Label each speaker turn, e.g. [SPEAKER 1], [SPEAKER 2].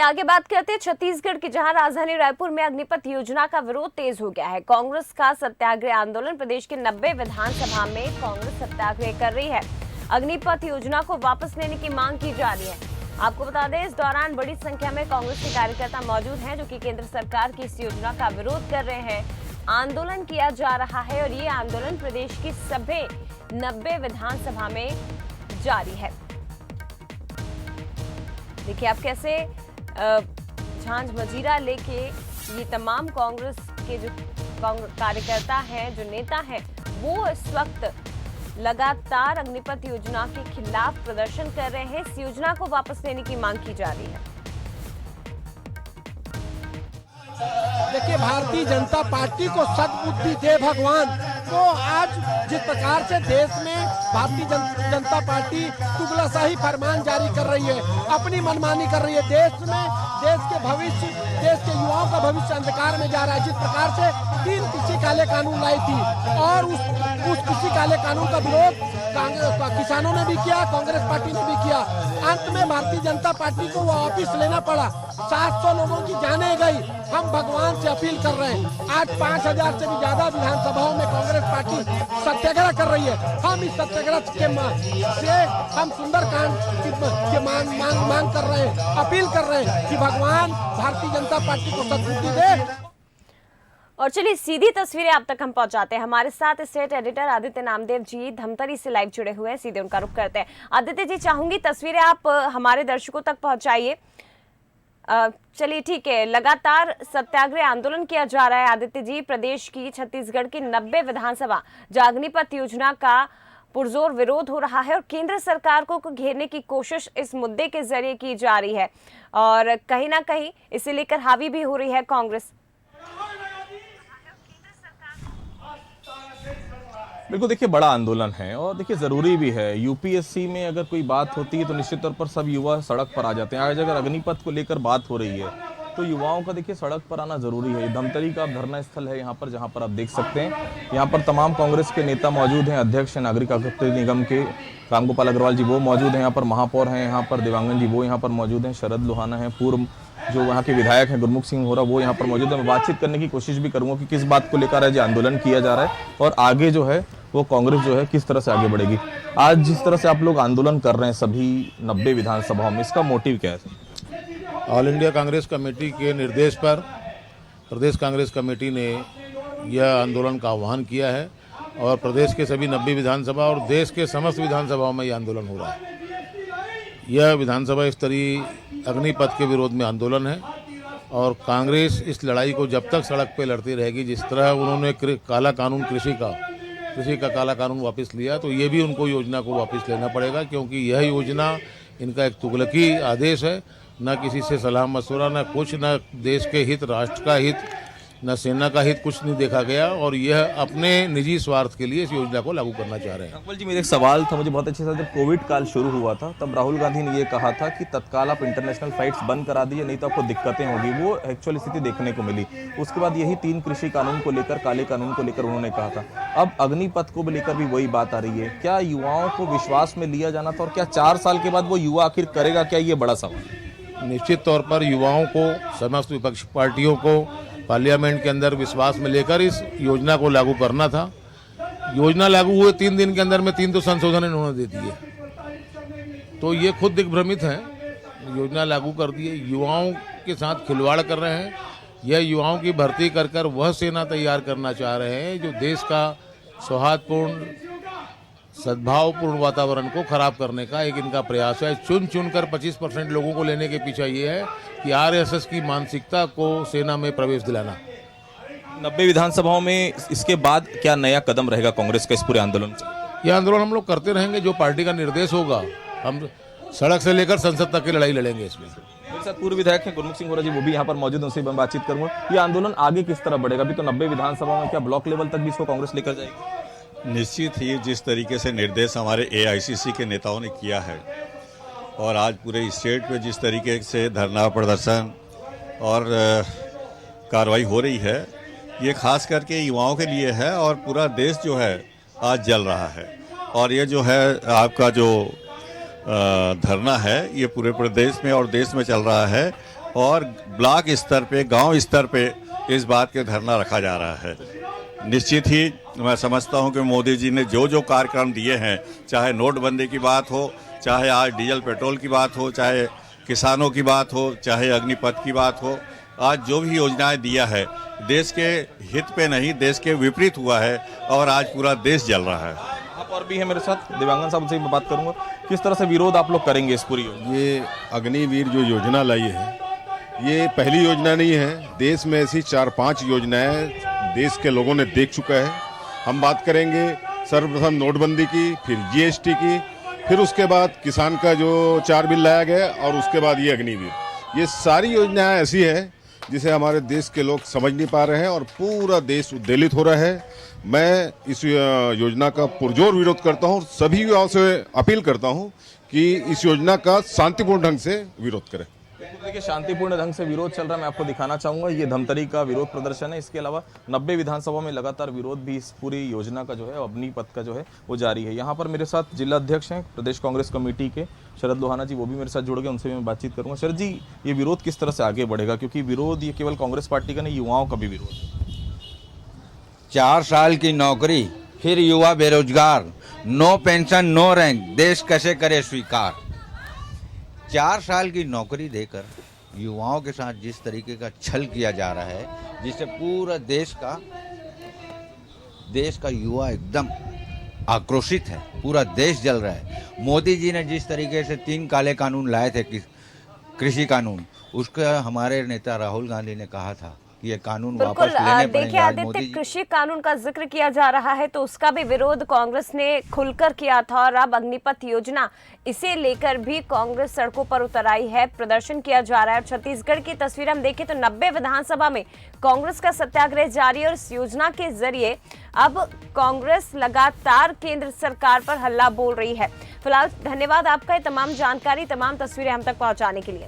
[SPEAKER 1] आगे बात करते हैं छत्तीसगढ़ की, जहां राजधानी रायपुर में अग्निपथ योजना का विरोध तेज हो गया है। कांग्रेस का सत्याग्रह आंदोलन, प्रदेश के 90 विधानसभा में कांग्रेस सत्याग्रह कर रही है। अग्निपथ योजना को वापस लेने की मांग की जा रही है। आपको बता दें, इस दौरान बड़ी संख्या में कांग्रेस के कार्यकर्ता मौजूद हैं, जो कि केंद्र सरकार की इस योजना का विरोध कर रहे हैं। आंदोलन किया जा रहा है और ये आंदोलन प्रदेश की सभी 90 विधानसभा में जारी है। देखिए आप कैसे झांझ मजीरा लेके ये तमाम कांग्रेस के जो कार्यकर्ता हैं, जो नेता हैं, वो इस वक्त लगातार अग्निपथ योजना के खिलाफ प्रदर्शन कर रहे हैं। इस योजना को वापस लेने की मांग की जा रही है।
[SPEAKER 2] देखिए, भारतीय जनता पार्टी को सद्बुद्धि दे भगवान। तो आज जिस प्रकार से देश में भारतीय जनता पार्टी तुगलकशाही फरमान जारी कर रही है, अपनी मनमानी कर रही है, देश के भविष्य, देश के युवाओं का भविष्य अंधकार में जा रहा है। जिस प्रकार से 3 कृषि काले कानून लाई थी और उस कृषि काले कानून का विरोध किसानों ने भी किया, कांग्रेस पार्टी ने भी किया। अंत में भारतीय जनता पार्टी को वापस लेना पड़ा। 700 लोगों की जाने गई। हम भगवान से अपील कर रहे हैं, आज 5000 से भी ज्यादा विधानसभाओं में कांग्रेस पार्टी सत्याग्रह कर रही है। हम इस सत्याग्रह से हम सुंदरकांड की मांग कर रहे हैं, अपील कर रहे हैं कि भगवान भारतीय जनता पार्टी को सद्बुद्धि दे।
[SPEAKER 1] और चलिए सीधी तस्वीरें आप तक हम पहुंचाते हैं। हमारे साथ स्टेट एडिटर आदित्य नामदेव जी धमतरी से लाइव जुड़े हुए हैं, सीधे उनका रुख करते हैं। आदित्य जी, चाहूंगी तस्वीरें आप हमारे दर्शकों तक पहुंचाइए। चलिए ठीक है, लगातार सत्याग्रह आंदोलन किया जा रहा है आदित्य जी। प्रदेश की छत्तीसगढ़ की 90 विधानसभा जो अग्निपथ योजना का पुरजोर विरोध हो रहा है और केंद्र सरकार को घेरने की कोशिश इस मुद्दे के जरिए की जा रही है और कहीं ना कहीं इसे लेकर हावी भी हो रही है कांग्रेस।
[SPEAKER 3] बिल्कुल, देखिए बड़ा आंदोलन है और देखिए ज़रूरी भी है। यूपीएससी में अगर कोई बात होती है तो निश्चित तौर पर सब युवा सड़क पर आ जाते हैं। आज अगर अग्निपथ को लेकर बात हो रही है तो युवाओं का देखिए सड़क पर आना ज़रूरी है। धमतरी का धरना स्थल है यहाँ पर, जहाँ पर आप देख सकते हैं यहाँ पर तमाम कांग्रेस के नेता मौजूद हैं। अध्यक्ष नागरिक आपूर्ति निगम के रामगोपाल अग्रवाल जी वो मौजूद हैं यहाँ पर, महापौर हैं यहाँ पर देवांगन जी वो यहाँ पर मौजूद हैं, शरद लोहाना हैं, पूर्व जो वहाँ के विधायक हैं गुरमुख सिंह होरा वो यहाँ पर मौजूद है। मैं बातचीत करने की कोशिश भी करूँगा कि किस बात को लेकर आज आंदोलन किया जा रहा है और आगे जो है वो कांग्रेस जो है किस तरह से आगे बढ़ेगी। आज जिस तरह से आप लोग आंदोलन कर रहे हैं सभी 90 विधानसभाओं में, इसका मोटिव क्या है?
[SPEAKER 4] ऑल इंडिया कांग्रेस कमेटी के निर्देश पर प्रदेश कांग्रेस कमेटी ने यह आंदोलन का आह्वान किया है और प्रदेश के सभी 90 विधानसभा और देश के समस्त विधानसभाओं में यह आंदोलन हो रहा है। यह विधानसभा स्तरीय अग्निपथ के विरोध में आंदोलन है और कांग्रेस इस लड़ाई को जब तक सड़क पर लड़ती रहेगी। जिस तरह उन्होंने काला कानून कृषि का काला कानून वापस लिया, तो ये भी उनको योजना को वापस लेना पड़ेगा, क्योंकि यह योजना इनका एक तुगलकी आदेश है। न किसी से सलाह मशवरा, न कुछ, न देश के हित, राष्ट्र का हित, न सेना का हित, कुछ नहीं देखा गया और यह अपने निजी स्वार्थ के लिए इस योजना को लागू करना चाह रहे हैं।
[SPEAKER 3] अकबर जी, मेरा एक सवाल था, मुझे बहुत अच्छे से, जब कोविड काल शुरू हुआ था तब राहुल गांधी ने ये कहा था कि तत्काल आप इंटरनेशनल फ्लाइट्स बंद करा दीजिए, नहीं तो आपको दिक्कतें होगी। वो एक्चुअल स्थिति देखने को मिली। उसके बाद यही 3 कृषि कानून को लेकर, काले कानून को लेकर उन्होंने कहा था। अब अग्निपथ को लेकर भी वही बात आ रही है। क्या युवाओं को विश्वास में लिया जाना था और क्या 4 साल के बाद वो युवा आखिर करेगा क्या, ये बड़ा सवाल।
[SPEAKER 4] निश्चित तौर पर युवाओं को, समस्त विपक्षी पार्टियों को पार्लियामेंट के अंदर विश्वास में लेकर इस योजना को लागू करना था। योजना लागू हुए 3 दिन के अंदर में 3 तो संशोधन इन्होंने दे दिए, तो ये खुद दिग्भ्रमित हैं। योजना लागू कर दिए, युवाओं के साथ खिलवाड़ कर रहे हैं। यह युवाओं की भर्ती कर कर वह सेना तैयार करना चाह रहे हैं जो देश का सौहार्दपूर्ण, सद्भावपूर्ण वातावरण को खराब करने का एक इनका प्रयास है। चुन कर 25% लोगों को लेने के पीछे ये है कि आरएसएस की मानसिकता को सेना में प्रवेश दिलाना।
[SPEAKER 3] 90 विधानसभाओं में इसके बाद क्या नया कदम रहेगा कांग्रेस का इस पूरे आंदोलन से?
[SPEAKER 4] यह आंदोलन हम लोग करते रहेंगे, जो पार्टी का निर्देश होगा। हम सड़क से लेकर संसद तक की लड़ाई लड़ेंगे। इसमें
[SPEAKER 3] मेरे साथ पूर्व विधायक हैं गुरमुख सिंह होरा जी, वो भी यहाँ पर मौजूद हैं, उनसे मैं बातचीत करूंगा। ये आंदोलन आगे किस तरह बढ़ेगा? अभी तो 90 विधानसभाओं में, क्या ब्लॉक लेवल तक भी इसको कांग्रेस लेकर जाएगी?
[SPEAKER 5] निश्चित ही जिस तरीके से निर्देश हमारे एआईसीसी के नेताओं ने किया है और आज पूरे स्टेट में जिस तरीके से धरना प्रदर्शन और कार्रवाई हो रही है, ये खास करके युवाओं के लिए है और पूरा देश जो है आज जल रहा है। और ये जो है आपका जो धरना है, ये पूरे प्रदेश में और देश में चल रहा है और ब्लॉक स्तर पे, गांव स्तर पे इस बात के धरना रखा जा रहा है। निश्चित ही मैं समझता हूं कि मोदी जी ने जो जो कार्यक्रम दिए हैं, चाहे नोटबंदी की बात हो, चाहे आज डीजल पेट्रोल की बात हो, चाहे किसानों की बात हो, चाहे अग्निपथ की बात हो, आज जो भी योजनाएं दिया है देश के हित पे नहीं, देश के विपरीत हुआ है और आज पूरा देश जल रहा है।
[SPEAKER 3] आप और भी हैं मेरे साथ, दिव्यांगन साहब से मैं बात करूंगा। किस तरह से विरोध आप लोग करेंगे इस पूरी योजना?
[SPEAKER 6] ये अग्निवीर जो योजना लाई है, ये पहली योजना नहीं है। देश में ऐसी 4-5 योजनाएं देश के लोगों ने देख चुका है। हम बात करेंगे सर्वप्रथम नोटबंदी की, फिर जीएसटी की, फिर उसके बाद किसान का जो 4 बिल लाया गया और उसके बाद ये अग्निवीर। ये सारी योजनाएं ऐसी है जिसे हमारे देश के लोग समझ नहीं पा रहे हैं और पूरा देश उद्वेलित हो रहा है। मैं इस योजना का पुरजोर विरोध करता हूं, सभी युवाओं से अपील करता हूं कि इस योजना का शांतिपूर्ण ढंग से विरोध करें।
[SPEAKER 3] देखिए, शांतिपूर्ण ढंग से विरोध चल रहा है। मैं आपको दिखाना चाहूंगा, ये धमतरी का विरोध प्रदर्शन है। इसके अलावा 90 विधानसभा में लगातार विरोध भी इस पूरी योजना का जो है, अग्निपथ का जो है वो जारी है। यहाँ पर मेरे साथ जिला अध्यक्ष हैं प्रदेश कांग्रेस कमेटी के शरद लोहाना जी, वो भी मेरे साथ जुड़ गए, उनसे मैं बातचीत करूंगा। शरद जी, ये विरोध किस तरह से आगे बढ़ेगा, क्योंकि विरोध ये केवल कांग्रेस पार्टी का नहीं, युवाओं का भी विरोध।
[SPEAKER 7] 4 साल की नौकरी, फिर युवा बेरोजगार, नो पेंशन नो रैंक, देश कैसे करे स्वीकार। 4 साल की नौकरी देकर युवाओं के साथ जिस तरीके का छल किया जा रहा है, जिससे पूरा देश का युवा एकदम आक्रोशित है, पूरा देश जल रहा है। मोदी जी ने जिस तरीके से 3 काले कानून लाए थे, कृषि कानून, उसका हमारे नेता राहुल गांधी ने कहा था कि ये कानून वापस
[SPEAKER 1] बिल्कुल
[SPEAKER 7] लेने
[SPEAKER 1] देखिए
[SPEAKER 7] पड़ेंगे। आज
[SPEAKER 1] आदित्य,
[SPEAKER 7] मोदी जी
[SPEAKER 1] कृषि कानून का जिक्र किया जा रहा है तो उसका भी विरोध कांग्रेस ने खुलकर किया था और अब अग्निपथ योजना, इसे लेकर भी कांग्रेस सड़कों पर उतर आई है, प्रदर्शन किया जा रहा है। और छत्तीसगढ़ की तस्वीर हम देखें तो 90 विधानसभा में कांग्रेस का सत्याग्रह जारी है और इस योजना के जरिए अब कांग्रेस लगातार केंद्र सरकार पर हल्ला बोल रही है। फिलहाल धन्यवाद आपका ये तमाम जानकारी, तमाम तस्वीरें हम तक पहुंचाने के लिए।